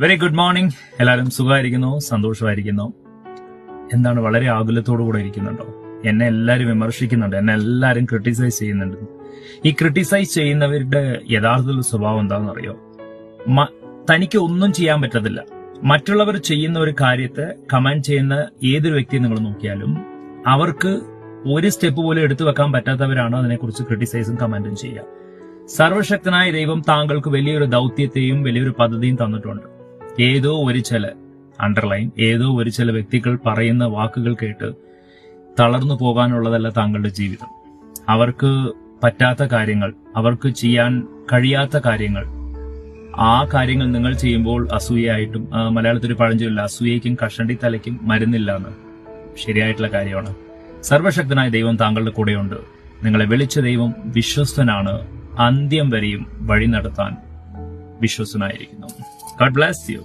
Very good morning. എല്ലാവരും സുഖമായിരിക്കുന്നു, സന്തോഷമായിരിക്കുന്നു. എന്താണ്, വളരെ ആകുലത്തോടുകൂടെ ഇരിക്കുന്നുണ്ടോ? എന്നെ എല്ലാവരും വിമർശിക്കുന്നുണ്ട്, എന്നെ എല്ലാവരും ക്രിട്ടിസൈസ് ചെയ്യുന്നുണ്ട്. ഈ ക്രിട്ടിസൈസ് ചെയ്യുന്നവരുടെ യഥാർത്ഥ സ്വഭാവം എന്താണെന്നറിയോ? തനിക്ക് ഒന്നും ചെയ്യാൻ പറ്റത്തില്ല. മറ്റുള്ളവർ ചെയ്യുന്ന ഒരു കാര്യത്തെ കമന്റ് ചെയ്യുന്ന ഏതൊരു വ്യക്തിയെ നിങ്ങൾ നോക്കിയാലും അവർക്ക് ഒരു സ്റ്റെപ്പ് പോലും എടുത്തു വെക്കാൻ പറ്റാത്തവരാണ് അതിനെക്കുറിച്ച് ക്രിട്ടിസൈസും കമന്റും ചെയ്യുക. സർവശക്തനായ ദൈവം താങ്കൾക്ക് വലിയൊരു ദൗത്യത്തെയും വലിയൊരു പദ്ധതിയും തന്നിട്ടുണ്ട്. ഏതോ ഒരു ചില വ്യക്തികൾ പറയുന്ന വാക്കുകൾ കേട്ട് തളർന്നു പോകാനുള്ളതല്ല താങ്കളുടെ ജീവിതം. അവർക്ക് പറ്റാത്ത കാര്യങ്ങൾ, അവർക്ക് ചെയ്യാൻ കഴിയാത്ത കാര്യങ്ങൾ, ആ കാര്യങ്ങൾ നിങ്ങൾ ചെയ്യുമ്പോൾ അസൂയയായിട്ടും, മലയാളത്തിൽ ഒരു പഴഞ്ചൊല്ലില്ല, അസൂയയ്ക്കും കഷണ്ടി തലയ്ക്കും മരുന്നില്ല എന്ന്. ശരിയായിട്ടുള്ള കാര്യമാണ്. സർവശക്തനായ ദൈവം താങ്കളുടെ കൂടെയുണ്ട്. നിങ്ങളെ വിളിച്ച ദൈവം വിശ്വസ്തനാണ്. അന്ത്യം വരെയും വഴി നടത്താൻ വിശ്വസ്തനായിരിക്കുന്നു. God bless you.